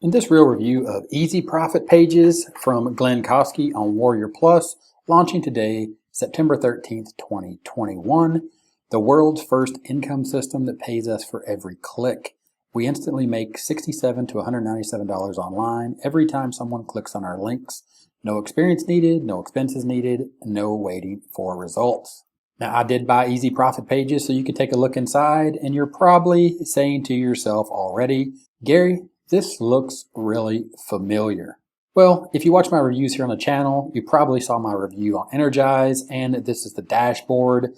In this real review of Easy Profit Pages from Glynn Kosky on Warrior Plus, launching today, September 13th, 2021, the world's first income system that pays us for every click. We instantly make $67 to $197 online every time someone clicks on our links. No experience needed, no expenses needed, no waiting for results. Now, I did buy Easy Profit Pages so you can take a look inside, and you're probably saying to yourself already, Gary, this looks really familiar. Well, if you watch my reviews here on the channel, you probably saw my review on Energize, and this is the dashboard.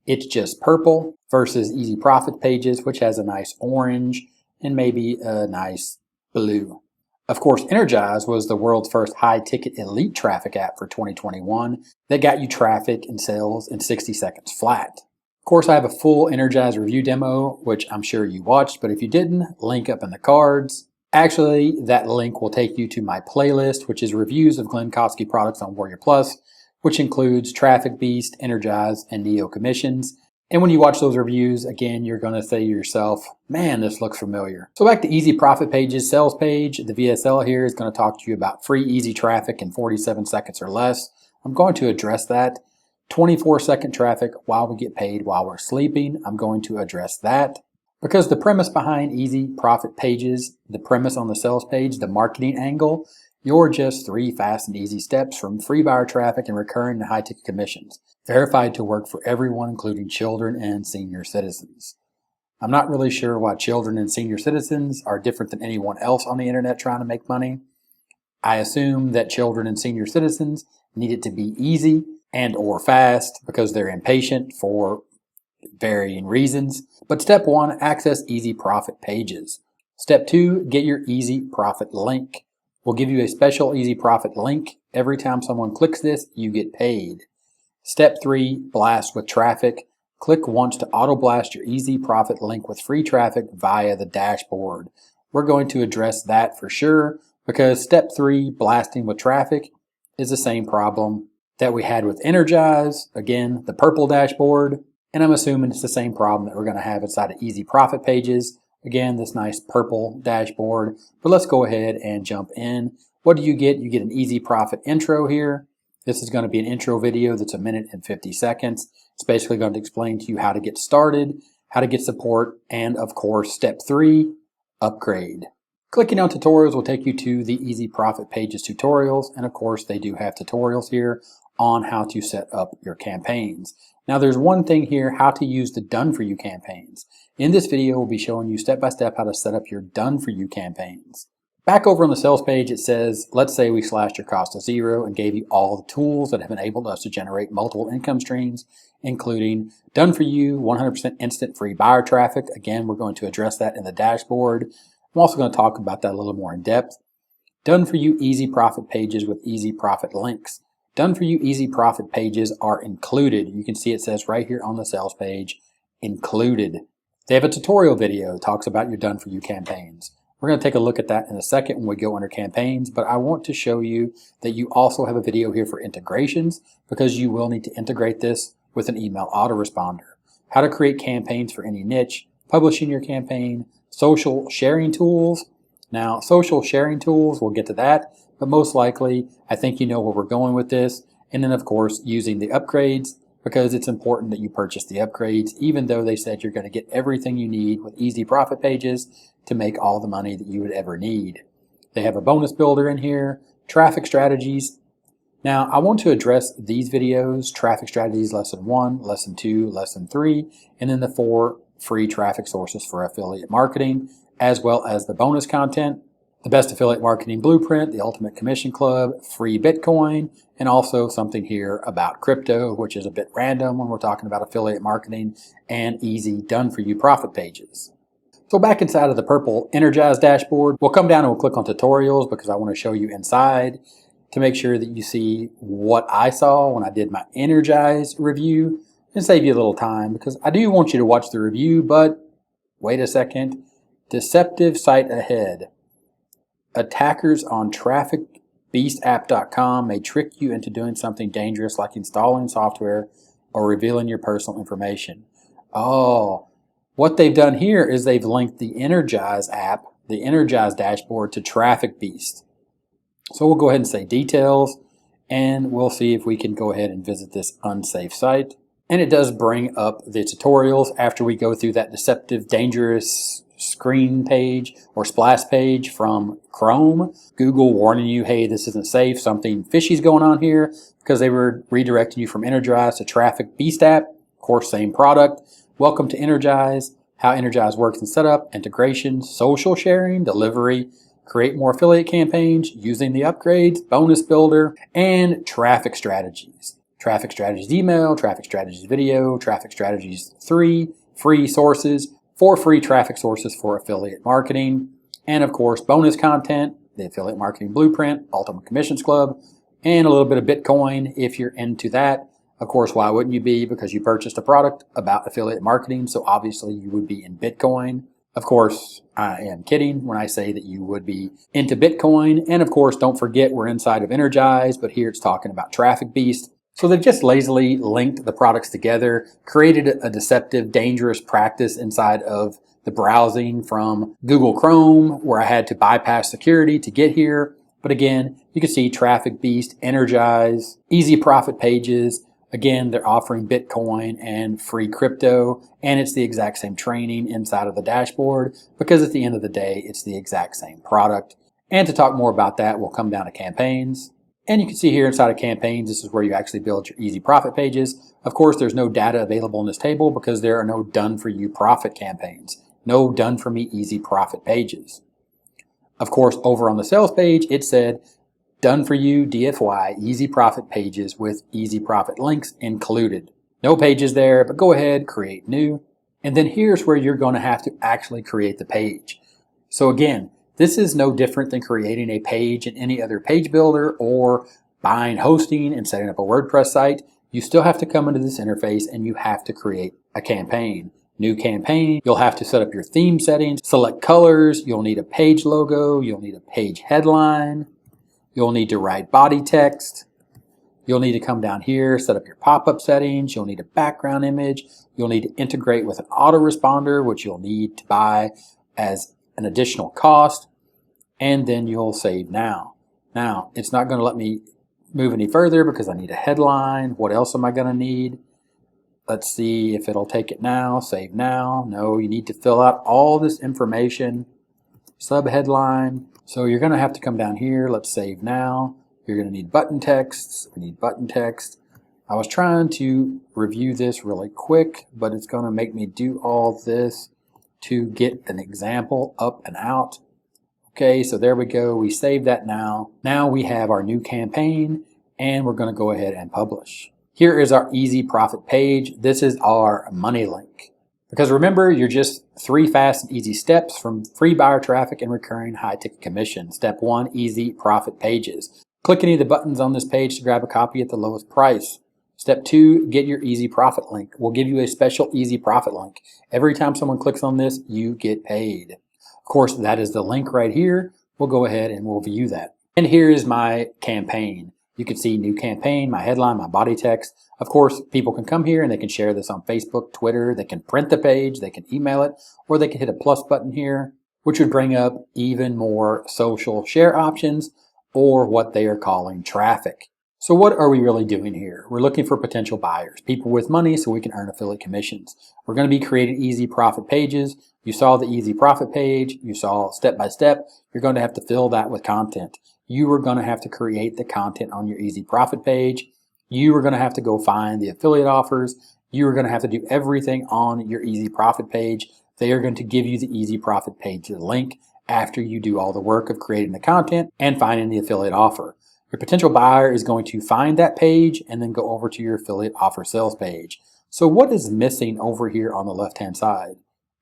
It's just purple versus Easy Profit Pages, which has a nice orange and maybe a nice blue. Of course, Energize was the world's first high-ticket elite traffic app for 2021 that got you traffic and sales in 60 seconds flat. Of course, I have a full Energize review demo, which I'm sure you watched, but if you didn't, link up in the cards. Actually, that link will take you to my playlist, which is reviews of Glynn Kosky products on Warrior Plus, which includes Traffic Beast, Energize, and Neo commissions. And when you watch those reviews, again, you're going to say to yourself, man, this looks familiar. So back to Easy Profit Pages sales page. The VSL here is going to talk to you about free easy traffic in 47 seconds or less. I'm going to address that. 24-second traffic while we get paid while we're sleeping. I'm going to address that. Because the premise behind Easy Profit Pages, the premise on the sales page, the marketing angle, you're just 3 fast and easy steps from free buyer traffic and recurring and high-ticket commissions, verified to work for everyone, including children and senior citizens. I'm not really sure why children and senior citizens are different than anyone else on the internet trying to make money. I assume that children and senior citizens need it to be easy and or fast because they're impatient for varying reasons. But step 1, access Easy Profit Pages. Step 2, get your Easy Profit link. We'll give you a special Easy Profit link. Every time someone clicks this, you get paid. Step 3, blast with traffic. Click once to auto blast your Easy Profit link with free traffic via the dashboard. We're going to address that for sure because step 3, blasting with traffic, is the same problem that we had with Energize. Again, the purple dashboard. And I'm assuming it's the same problem that we're going to have inside of Easy Profit Pages. Again, this nice purple dashboard. But let's go ahead and jump in. What do you get? You get an Easy Profit intro here. This is going to be an intro video that's 1 minute and 50 seconds. It's basically going to explain to you how to get started, how to get support, and of course, step 3, upgrade. Clicking on tutorials will take you to the Easy Profit Pages tutorials. And of course, they do have tutorials here on how to set up your campaigns. Now there's one thing here, how to use the Done For You campaigns. In this video, we'll be showing you step by step how to set up your Done For You campaigns. Back over on the sales page, it says, let's say we slashed your cost to 0 and gave you all the tools that have enabled us to generate multiple income streams, including Done For You, 100% instant free buyer traffic. Again, we're going to address that in the dashboard. I'm also going to talk about that a little more in depth. Done For You Easy Profit Pages with Easy Profit links. Done For You Easy Profit Pages are included. You can see it says right here on the sales page, included. They have a tutorial video that talks about your Done For You campaigns. We're going to take a look at that in a second when we go under campaigns, but I want to show you that you also have a video here for integrations because you will need to integrate this with an email autoresponder. How to create campaigns for any niche, publishing your campaign, social sharing tools. Now, social sharing tools, we'll get to that. But most likely, I think you know where we're going with this. And then, of course, using the upgrades because it's important that you purchase the upgrades, even though they said you're going to get everything you need with Easy Profit Pages to make all the money that you would ever need. They have a bonus builder in here, traffic strategies. Now, I want to address these videos, traffic strategies lesson 1, lesson 2, lesson 3, and then the 4 free traffic sources for affiliate marketing, as well as the bonus content. The Best Affiliate Marketing Blueprint, the Ultimate Commission Club, free Bitcoin, and also something here about crypto, which is a bit random when we're talking about affiliate marketing and easy Done For You profit pages. So back inside of the purple Energize dashboard, we'll come down and we'll click on tutorials because I want to show you inside to make sure that you see what I saw when I did my Energize review and save you a little time because I do want you to watch the review, but wait a second. Deceptive site ahead. Attackers on TrafficBeastApp.com may trick you into doing something dangerous like installing software or revealing your personal information. Oh, what they've done here is they've linked the Energize app the Energize dashboard to Traffic Beast. So we'll go ahead and say details, and we'll see if we can go ahead and visit this unsafe site. And it does bring up the tutorials after we go through that deceptive, dangerous screen page or splash page from Chrome. Google warning you, hey, this isn't safe, something fishy's going on here, because they were redirecting you from Energize to Traffic Beast app. Of course, same product. Welcome to Energize, how Energize works and setup, integration, social sharing, delivery, create more affiliate campaigns using the upgrades, bonus builder, and traffic strategies. Traffic strategies email, traffic strategies video, traffic strategies 3, free sources, 4 free traffic sources for affiliate marketing, and of course bonus content, the affiliate marketing blueprint, Ultimate Commissions Club, and a little bit of Bitcoin if you're into that. Of course, why wouldn't you be? Because you purchased a product about affiliate marketing, so obviously you would be in Bitcoin. Of course, I am kidding when I say that you would be into Bitcoin. And of course, don't forget we're inside of Energize, but here it's talking about Traffic Beast. So they've just lazily linked the products together, created a deceptive, dangerous practice inside of the browsing from Google Chrome, where I had to bypass security to get here. But again, you can see Traffic Beast, Energize, easy profit pages. Again, they're offering Bitcoin and free crypto, and it's the exact same training inside of the dashboard because at the end of the day, it's the exact same product. And to talk more about that, we'll come down to campaigns. And you can see here inside of campaigns, this is where you actually build your easy profit pages. Of course, there's no data available in this table because there are no done-for-you profit campaigns, no done-for-me easy profit pages. Of course, over on the sales page, it said, done for you DFY easy profit pages with easy profit links included. No pages there, but go ahead, create new. And then here's where you're going to have to actually create the page. So again, this is no different than creating a page in any other page builder or buying hosting and setting up a WordPress site. You still have to come into this interface and you have to create a campaign. New campaign, you'll have to set up your theme settings, select colors, you'll need a page logo, you'll need a page headline. You'll need to write body text. You'll need to come down here, set up your pop-up settings. You'll need a background image. You'll need to integrate with an autoresponder, which you'll need to buy as an additional cost. And then you'll save now. Now, it's not going to let me move any further because I need a headline. What else am I going to need? Let's see if it'll take it now. Save now. No, you need to fill out all this information. Subheadline. So you're going to have to come down here. Let's save now. You're going to need button texts. We need button text. I was trying to review this really quick, but it's going to make me do all this to get an example up and out. Okay, so there we go. We save that now. Now we have our new campaign, and we're going to go ahead and publish. Here is our easy profit page. This is our money link. Because remember, you're just 3 fast and easy steps from free buyer traffic and recurring high-ticket commission. Step 1, easy profit pages. Click any of the buttons on this page to grab a copy at the lowest price. Step 2, get your easy profit link. We'll give you a special easy profit link. Every time someone clicks on this, you get paid. Of course, that is the link right here. We'll go ahead and we'll view that. And here is my campaign. You can see new campaign, my headline, my body text. Of course, people can come here and they can share this on Facebook, Twitter. They can print the page, they can email it, or they can hit a plus button here, which would bring up even more social share options or what they are calling traffic. So what are we really doing here? We're looking for potential buyers, people with money so we can earn affiliate commissions. We're going to be creating easy profit pages. You saw the easy profit page. You saw step by step. You're going to have to fill that with content. You are going to have to create the content on your easy profit page. You are going to have to go find the affiliate offers. You are going to have to do everything on your easy profit page. They are going to give you the easy profit page link after you do all the work of creating the content and finding the affiliate offer. Your potential buyer is going to find that page and then go over to your affiliate offer sales page. So what is missing over here on the left-hand side?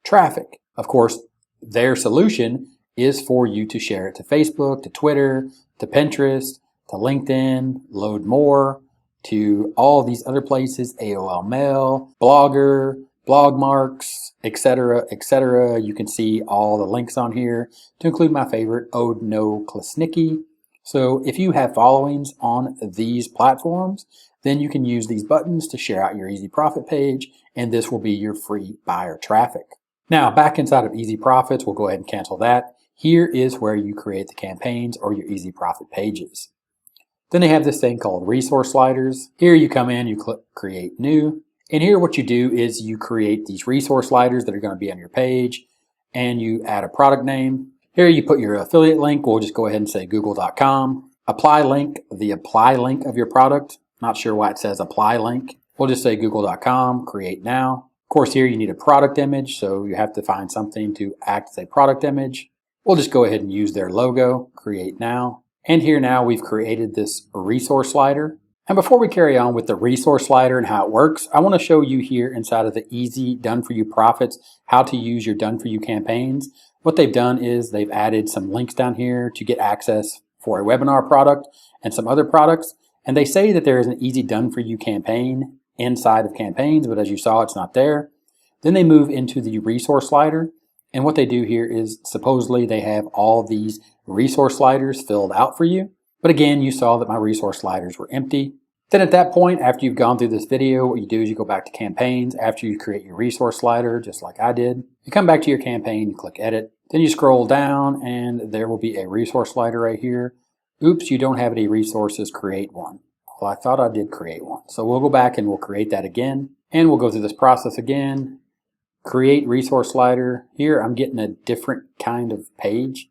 Traffic. Of course, their solution is for you to share it to Facebook, to Twitter, to Pinterest, to LinkedIn, load more, to all these other places, AOL Mail, Blogger, Blogmarks, etc., etc. You can see all the links on here to include my favorite, Odno Klasnicki. So if you have followings on these platforms, then you can use these buttons to share out your easy profit page, and this will be your free buyer traffic. Now, back inside of Easy Profits, we'll go ahead and cancel that. here is where you create the campaigns or your easy profit pages. Then they have this thing called resource sliders. Here you come in, you click create new, and here what you do is you create these resource sliders that are going to be on your page, and you add a product name. Here you put your affiliate link. We'll just go ahead and say google.com. Apply link, the apply link of your product. Not sure why it says apply link. We'll just say google.com, create now. Of course, here you need a product image, so you have to find something to act as a product image. We'll just go ahead and use their logo, create now. And here now we've created this resource slider. And before we carry on with the resource slider and how it works, I want to show you here inside of the easy done for you profits, how to use your done for you campaigns. What they've done is they've added some links down here to get access for a webinar product and some other products. And they say that there is an easy done for you campaign inside of campaigns, but as you saw, it's not there. Then they move into the resource slider. And what they do here is supposedly they have all these resource sliders filled out for you. But again, you saw that my resource sliders were empty. Then at that point, after you've gone through this video, what you do is you go back to campaigns. After you create your resource slider, just like I did, you come back to your campaign, you click edit. Then you scroll down and there will be a resource slider right here. Oops, you don't have any resources, create one. Well, I thought I did create one. So we'll go back and we'll create that again. And we'll go through this process again. Create resource slider. Here I'm getting a different kind of page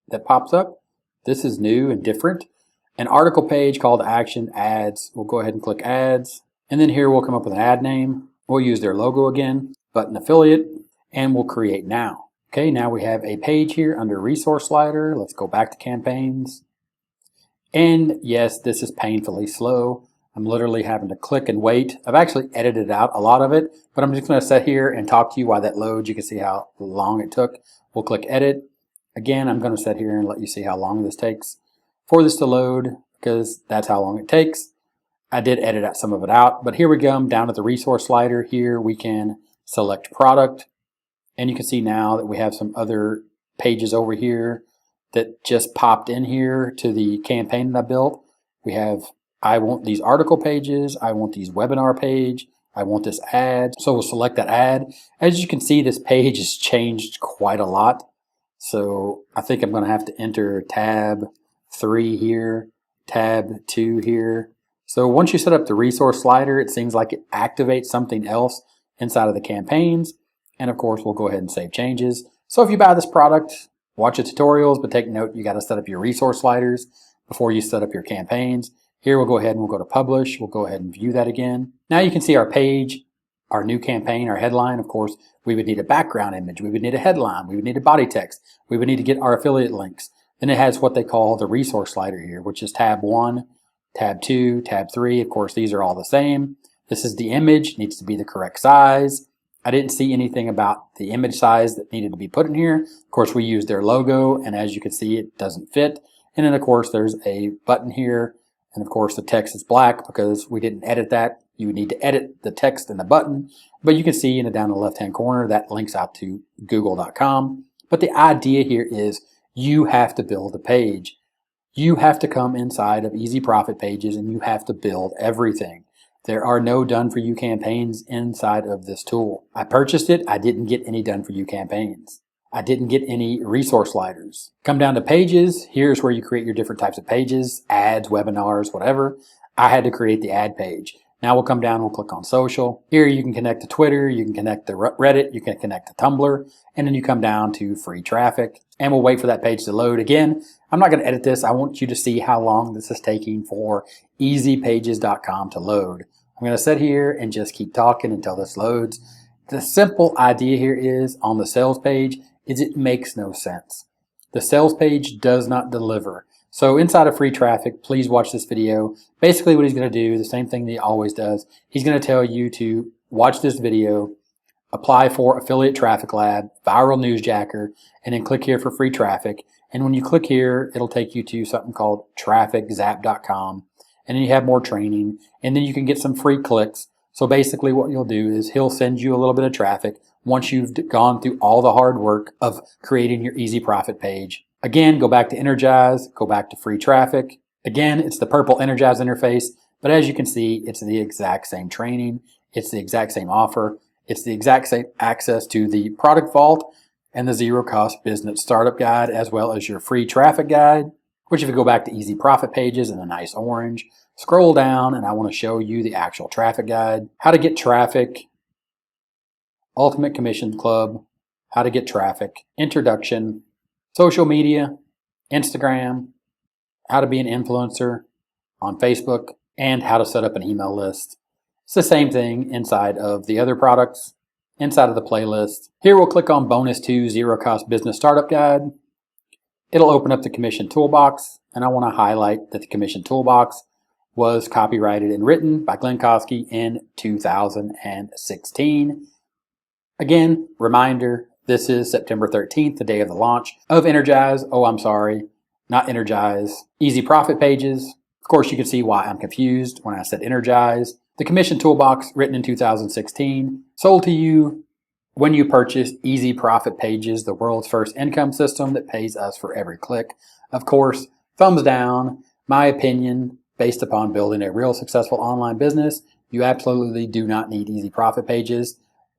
that pops up. This is new and different. An article page, call to action, ads. We'll go ahead and click ads. And then here we'll come up with an ad name. We'll use their logo again, button affiliate, and we'll create now. Okay, now we have a page here under resource slider. Let's go back to campaigns. And yes, this is painfully slow. I'm literally having to click and wait. I've actually edited out a lot of it, but I'm just going to sit here and talk to you while that loads. You can see how long it took. We'll click edit. Again, I'm going to sit here and let you see how long this takes for this to load, because that's how long it takes. I did edit out some of it out, but here we go down at the resource slider. Here we can select product, and you can see now that we have some other pages over here that just popped in here to the campaign that I built. We have, I want these article pages, I want these webinar page, I want this ad. So we'll select that ad. As you can see, this page has changed quite a lot. So I think I'm going to have to enter tab 3 here, tab 2 here. So once you set up the resource slider, it seems like it activates something else inside of the campaigns. And of course, we'll go ahead and save changes. So if you buy this product, watch the tutorials, but take note, you got to set up your resource sliders before you set up your campaigns. Here we'll go ahead and we'll go to publish. We'll go ahead and view that again. Now you can see our page, our new campaign, our headline. Of course, we would need a background image. We would need a headline. We would need a body text. We would need to get our affiliate links. Then it has what they call the resource slider here, which is tab 1, tab 2, tab 3. Of course, these are all the same. This is the image, needs to be the correct size. I didn't see anything about the image size that needed to be put in here. Of course, we used their logo, and as you can see, it doesn't fit. And then, of course, there's a button here. And, of course, the text is black because we didn't edit that. You would need to edit the text in the button. But you can see in the down in the left-hand corner, that links out to google.com. But the idea here is you have to build a page. You have to come inside of Easy Profit pages, and you have to build everything. There are no done-for-you campaigns inside of this tool. I purchased it. I didn't get any done-for-you campaigns. I didn't get any resource sliders. Come down to pages. Here's where you create your different types of pages, ads, webinars, whatever. I had to create the ad page. Now we'll come down, we'll click on social. Here you can connect to Twitter, you can connect to Reddit, you can connect to Tumblr, and then you come down to free traffic. And we'll wait for that page to load. Again, I'm not going to edit this. I want you to see how long this is taking for easypages.com to load. I'm going to sit here and just keep talking until this loads. The simple idea here is on the sales page is it makes no sense. The sales page does not deliver. So inside of free traffic, please watch this video. Basically what he's going to do, the same thing that he always does, he's going to tell you to watch this video, apply for Affiliate Traffic Lab, Viral Newsjacker, and then click here for free traffic. And when you click here, it'll take you to something called trafficzap.com. And then you have more training, and then you can get some free clicks. So basically what you'll do is he'll send you a little bit of traffic once you've gone through all the hard work of creating your Easy Profit page. Again, go back to Energize, go back to free traffic. Again, it's the purple Energize interface, but as you can see, it's the exact same training. It's the exact same offer. It's the exact same access to the product vault. and the Zero Cost Business Startup Guide, as well as your free traffic guide, which if you go back to Easy Profit Pages in the nice orange, scroll down and I want to show you the actual traffic guide, how to get traffic, Ultimate Commission Club, how to get traffic, introduction, social media, Instagram, how to be an influencer on Facebook, and how to set up an email list. It's the same thing inside of the other products, inside of the playlist. Here we'll click on Bonus 2 Zero Cost Business Startup Guide. It'll open up the Commission Toolbox, and I want to highlight that the Commission Toolbox was copyrighted and written by Glynn Kosky in 2016. Again, reminder, this is September 13th, the day of the launch of not Energize, Easy Profit Pages. Of course, you can see why I'm confused when I said Energize. The Commission Toolbox, written in 2016, sold to you when you purchase Easy Profit Pages, the world's first income system that pays us for every click. Of course, thumbs down, my opinion, based upon building a real successful online business, you absolutely do not need Easy Profit Pages.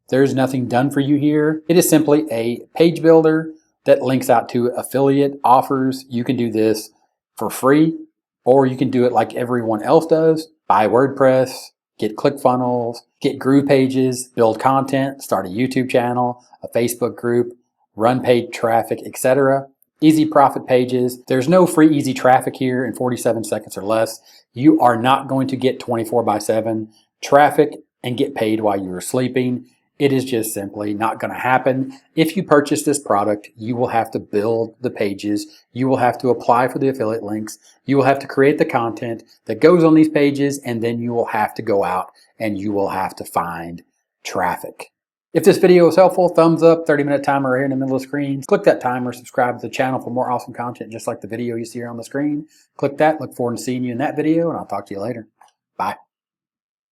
There's nothing done for you here. It is simply a page builder that links out to affiliate offers. You can do this for free, or you can do it like everyone else does. Buy WordPress, get ClickFunnels, get Groove Pages, build content, start a YouTube channel, a Facebook group, run paid traffic, etc. Easy Profit Pages. There's no free easy traffic here in 47 seconds or less. You are not going to get 24/7 traffic and get paid while you are sleeping. It is just simply not going to happen. If you purchase this product, you will have to build the pages. You will have to apply for the affiliate links. You will have to create the content that goes on these pages, and then you will have to go out and you will have to find traffic. If this video was helpful, thumbs up, 30-minute timer here in the middle of the screen. Click that timer, subscribe to the channel for more awesome content just like the video you see here on the screen. Click that. Look forward to seeing you in that video, and I'll talk to you later. Bye.